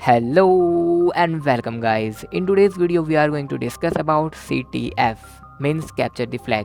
Hello and welcome guys. In today's video we are going to discuss about CTF means capture the flag।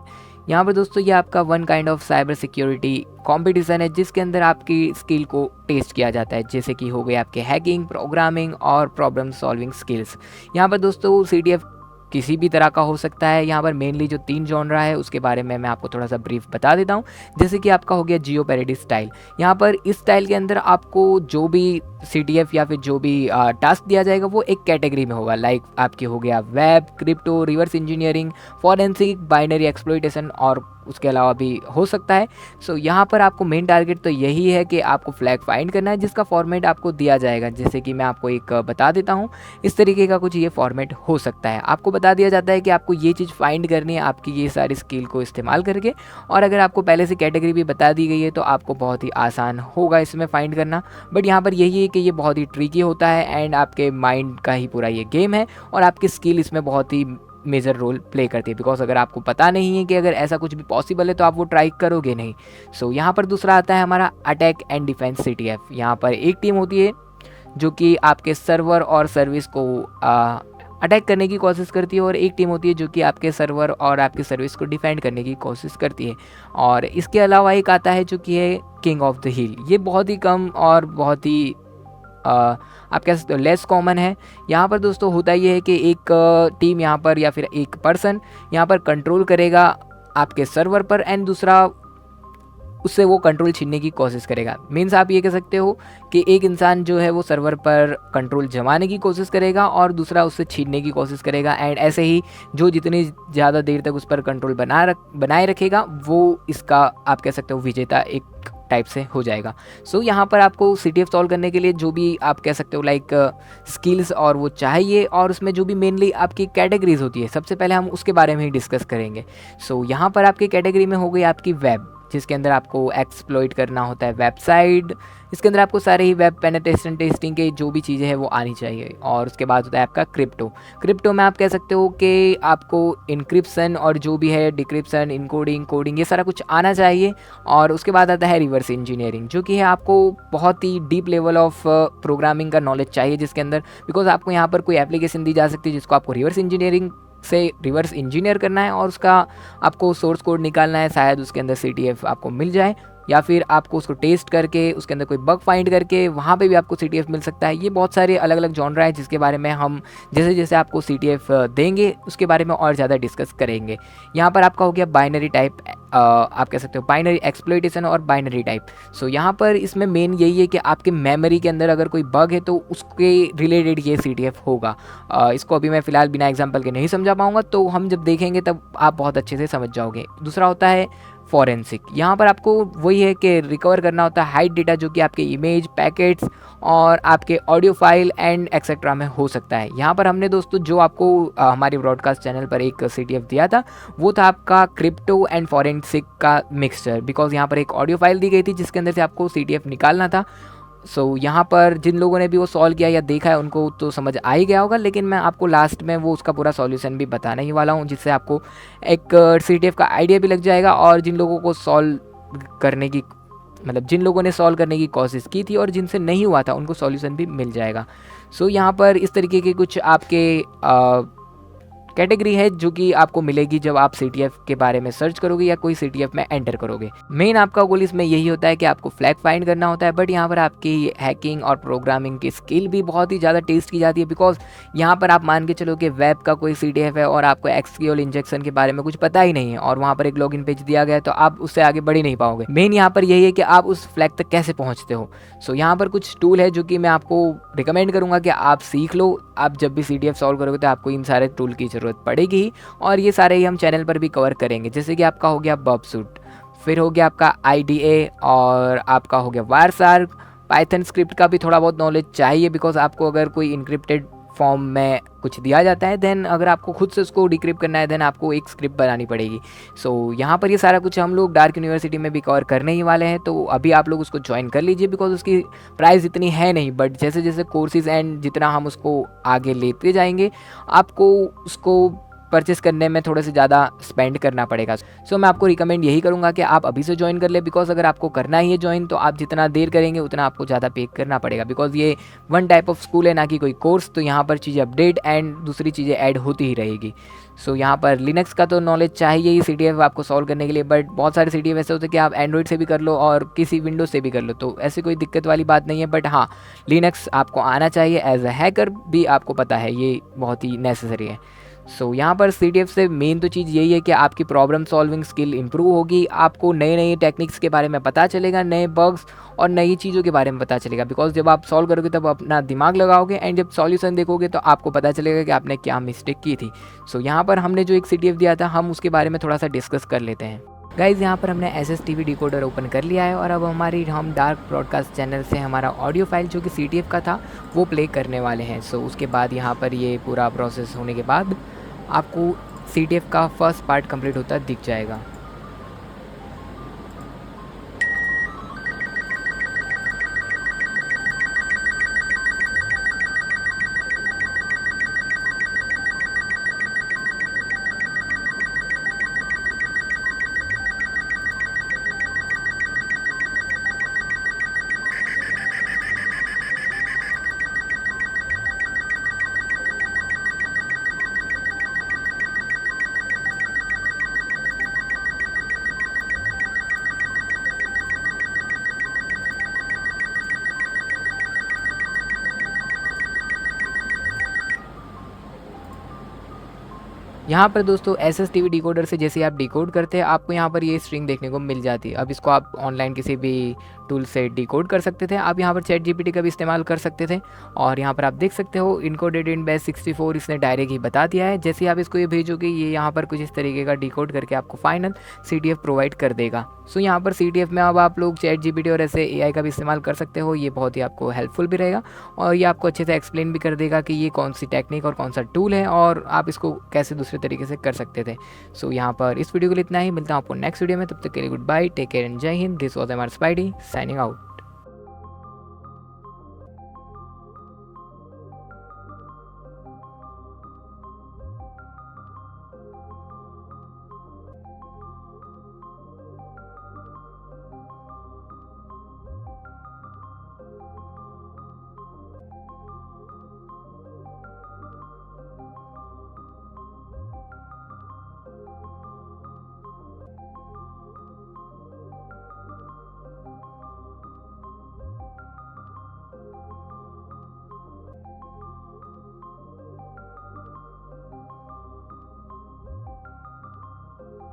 यहाँ पर दोस्तों ये आपका one kind of cyber security competition है जिसके अंदर आपकी स्किल को टेस्ट किया जाता है, जैसे कि हो गए आपके हैकिंग, प्रोग्रामिंग और प्रॉब्लम सॉल्विंग स्किल्स। यहाँ पर दोस्तों CTF किसी भी तरह का हो सकता है। यहाँ पर मेनली जो 3 जॉनरा है उसके बारे में मैं आपको थोड़ा सा ब्रीफ बता देता हूँ। जैसे कि आपका हो गया जियो पैरेडी स्टाइल। यहाँ पर इस स्टाइल के अंदर आपको जो भी CTF या फिर जो भी टास्क दिया जाएगा वो एक कैटेगरी में होगा। लाइक आपकी हो गया web, crypto, reverse engineering, forensic, binary exploitation और उसके अलावा भी हो सकता है। सो यहाँ पर आपको मेन टारगेट तो यही है कि आपको फ्लैग फाइंड करना है जिसका फॉर्मेट आपको दिया जाएगा। जैसे कि मैं आपको एक बता देता हूँ, इस तरीके का कुछ ये फॉर्मेट हो सकता है। आपको बता दिया जाता है कि आपको ये चीज़ फाइंड करनी है आपकी ये सारी स्किल को इस्तेमाल करके, और अगर आपको पहले से कैटेगरी भी बता दी गई है तो आपको बहुत ही आसान होगा इसमें फाइंड करना। बट यहाँ पर यही है कि ये बहुत ही ट्रिकी होता है एंड आपके माइंड का ही पूरा ये गेम है और आपकी स्किल इसमें बहुत ही मेजर रोल प्ले करती है। बिकॉज अगर आपको पता नहीं है कि अगर ऐसा कुछ भी पॉसिबल है तो आप वो ट्राई करोगे नहीं। सो यहाँ पर दूसरा आता है हमारा अटैक एंड डिफेंस CTF। यहाँ पर एक टीम होती है जो कि आपके सर्वर और सर्विस को अटैक करने की कोशिश करती है, और एक टीम होती है जो कि आपके सर्वर और आपकी सर्विस को डिफेंड करने की कोशिश करती है। और इसके अलावा एक आता है जो कि है किंग ऑफ द हिल। ये बहुत ही कम और बहुत ही आप कह सकते हो लेस कॉमन है। यहाँ पर दोस्तों होता ये है कि एक टीम यहाँ पर या फिर एक पर्सन यहाँ पर कंट्रोल करेगा आपके सर्वर पर एंड दूसरा उससे वो कंट्रोल छीनने की कोशिश करेगा। मीन्स आप ये कह सकते हो कि एक इंसान जो है वो सर्वर पर कंट्रोल जमाने की कोशिश करेगा और दूसरा उससे छीनने की कोशिश करेगा, एंड ऐसे ही जो जितनी ज़्यादा देर तक उस पर कंट्रोल बनाए रखेगा वो इसका आप कह सकते हो विजेता एक टाइप से हो जाएगा। सो यहाँ पर आपको CTF सॉल्व करने के लिए जो भी आप कह सकते हो लाइक स्किल्स और वो चाहिए, और उसमें जो भी मेनली आपकी कैटेगरीज होती है सबसे पहले हम उसके बारे में ही डिस्कस करेंगे। सो यहाँ पर आपकी कैटेगरी में हो गई आपकी वेब, जिसके अंदर आपको एक्सप्लॉइट करना होता है वेबसाइट। इसके अंदर आपको सारे ही वेब पेनिट्रेशन टेस्टिंग के जो भी चीज़ें हैं वो आनी चाहिए। और उसके बाद होता है आपका क्रिप्टो में आप कह सकते हो कि आपको इनक्रिप्शन और जो भी है डिक्रिप्शन, इनकोडिंग, कोडिंग ये सारा कुछ आना चाहिए। और उसके बाद आता है रिवर्स इंजीनियरिंग, जो कि है आपको बहुत ही डीप लेवल ऑफ प्रोग्रामिंग का नॉलेज चाहिए जिसके अंदर, बिकॉज आपको यहाँ पर कोई एप्लीकेशन दी जा सकती है जिसको आपको रिवर्स इंजीनियरिंग से रिवर्स इंजीनियर करना है और उसका आपको सोर्स कोड निकालना है। शायद उसके अंदर CTF आपको मिल जाए, या फिर आपको उसको टेस्ट करके उसके अंदर कोई बग फाइंड करके वहाँ पे भी आपको CTF मिल सकता है। ये बहुत सारे अलग अलग जॉनरा है जिसके बारे में हम जैसे जैसे आपको CTF देंगे उसके बारे में और ज़्यादा डिस्कस करेंगे। यहाँ पर आपका हो गया बाइनरी टाइप, आप कह सकते हो बाइनरी एक्सप्लॉइटेशन और बाइनरी टाइप। सो यहाँ पर इसमें मेन यही है कि आपके मेमोरी के अंदर अगर कोई बग है तो उसके रिलेटेड ये CTF होगा। इसको अभी मैं फ़िलहाल बिना एग्जांपल के नहीं समझा पाऊँगा, तो हम जब देखेंगे तब आप बहुत अच्छे से समझ जाओगे। दूसरा होता है फॉरेंसिक। यहाँ पर आपको वही है कि रिकवर करना होता है हाइड डेटा जो कि आपके इमेज, पैकेट्स और आपके ऑडियो फाइल एंड एक्सेट्रा में हो सकता है। यहाँ पर हमने दोस्तों जो आपको हमारे ब्रॉडकास्ट चैनल पर एक CTF दिया था वो था आपका क्रिप्टो एंड फॉरेंसिक का मिक्सचर, बिकॉज यहाँ पर एक ऑडियो फाइल दी गई थी जिसके अंदर से आपको CTF निकालना था। सो यहाँ पर जिन लोगों ने भी वो सॉल्व किया या देखा है उनको तो समझ आ ही गया होगा, लेकिन मैं आपको लास्ट में वो उसका पूरा सॉल्यूशन भी बताने ही वाला हूँ जिससे आपको एक CTF का आइडिया भी लग जाएगा। और जिन लोगों को सॉल्व करने की मतलब जिन लोगों ने सॉल्व करने की कोशिश की थी और जिनसे नहीं हुआ था उनको सॉल्यूशन भी मिल जाएगा। सो यहाँ पर इस तरीके के कुछ आपके कैटेगरी है जो कि आपको मिलेगी जब आप CTF के बारे में सर्च करोगे या कोई CTF में एंटर करोगे। मेन आपका गोल इसमें यही होता है कि आपको फ्लैग फाइंड करना होता है, बट यहाँ पर आपकी हैकिंग और प्रोग्रामिंग की स्किल भी बहुत ही ज़्यादा टेस्ट की जाती है। बिकॉज यहाँ पर आप मान के चलो कि वेब का कोई CTF है और आपको SQL इंजेक्शन के बारे में कुछ पता ही नहीं है और वहाँ पर एक लॉगिन पेज दिया गया है तो आप उससे आगे बढ़ ही नहीं पाओगे। मेन यहाँ पर यही है कि आप उस फ्लैग तक कैसे पहुँचते हो। सो यहाँ पर कुछ टूल है जो कि मैं आपको रिकमेंड करूँगा कि आप सीख लो। आप जब भी CTF सॉल्व करोगे तो आपको इन सारे टूल की ज़रूरत पड़ेगी ही, और ये सारे ही हम चैनल पर भी कवर करेंगे। जैसे कि आपका हो गया बबसूट, फिर हो गया आपका IDA, और आपका हो गया वायरशार्क। पाइथन स्क्रिप्ट का भी थोड़ा बहुत नॉलेज चाहिए, बिकॉज आपको अगर कोई इनक्रिप्टेड फॉर्म में कुछ दिया जाता है देन अगर आपको खुद से उसको डिक्रिप्ट करना है देन आपको एक स्क्रिप्ट बनानी पड़ेगी। सो यहाँ पर ये सारा कुछ हम लोग डार्क यूनिवर्सिटी में भी कवर करने ही वाले हैं, तो अभी आप लोग उसको ज्वाइन कर लीजिए बिकॉज उसकी प्राइस इतनी है नहीं, बट जैसे जैसे कोर्सेज एंड जितना हम उसको आगे लेते जाएंगे आपको उसको परचेस करने में थोड़े से ज़्यादा स्पेंड करना पड़ेगा। सो मैं आपको रिकमेंड यही करूँगा कि आप अभी से ज्वाइन कर ले, बिकॉज अगर आपको करना ही है ज्वाइन तो आप जितना देर करेंगे उतना आपको ज़्यादा पे करना पड़ेगा, बिकॉज ये वन टाइप ऑफ स्कूल है, ना कि कोई कोर्स। तो यहाँ पर चीज़ें अपडेट एंड दूसरी चीज़ें ऐड होती ही रहेगी। सो यहाँ पर लिनक्स का तो नॉलेज चाहिए ही CTF आपको सॉल्व करने के लिए, बट बहुत सारे CTF ऐसे होते हैं कि आप एंड्रॉइड से भी कर लो और किसी विंडोज से भी कर लो, तो ऐसी कोई दिक्कत वाली बात नहीं है। बट हाँ, लिनक्स आपको आना चाहिए, एज अ हैकर भी आपको पता है ये बहुत ही नेसेसरी है। सो यहाँ पर CTF से मेन तो चीज़ यही है कि आपकी प्रॉब्लम सॉल्विंग स्किल इंप्रूव होगी, आपको नए नए टेक्निक्स के बारे में पता चलेगा, नए बग्स और नई चीज़ों के बारे में पता चलेगा, बिकॉज जब आप सॉल्व करोगे तब अपना दिमाग लगाओगे एंड जब सॉल्यूशन देखोगे तो आपको पता चलेगा कि आपने क्या मिस्टेक की थी। सो यहाँ पर हमने जो एक CTF दिया था हम उसके बारे में थोड़ा सा डिस्कस कर लेते हैं। गाइज़, यहाँ पर हमने SSTV डिकोडर ओपन कर लिया है और अब हम डार्क ब्रॉडकास्ट चैनल से हमारा ऑडियो फाइल जो कि CTF का था वो प्ले करने वाले हैं। सो उसके बाद यहाँ पर ये पूरा प्रोसेस होने के बाद आपको CTF का फर्स्ट पार्ट कंप्लीट होता दिख जाएगा। यहाँ पर दोस्तों SSTV डिकोडर से जैसे आप डिकोड करते हैं आपको यहाँ पर ये स्ट्रिंग देखने को मिल जाती है। अब इसको आप ऑनलाइन किसी भी टूल से डिकोड कर सकते थे। आप यहाँ पर ChatGPT का भी इस्तेमाल कर सकते थे और यहाँ पर आप देख सकते हो इनकोडेड इन बेस 64 इसने डायरेक्ट ही बता दिया है। जैसे आप इसको ये भेजोगे ये यहाँ पर कुछ इस तरीके का डिकोड करके आपको फाइनल CTF प्रोवाइड कर देगा। सो यहाँ पर CTF में अब आप लोग ChatGPT और ऐसे AI का भी इस्तेमाल कर सकते हो। ये बहुत ही आपको हेल्पफुल भी रहेगा और ये आपको अच्छे से एक्सप्लेन भी कर देगा कि ये कौन सी टेक्निक और कौन सा टूल है और आप इसको कैसे दूसरे तरीके से कर सकते थे। सो यहाँ पर इस वीडियो के लिए इतना ही, मिलता हूँ आपको नेक्स्ट वीडियो में। तब तक के लिए good bye, take care and जय हिंद। This was MR spidey signing out.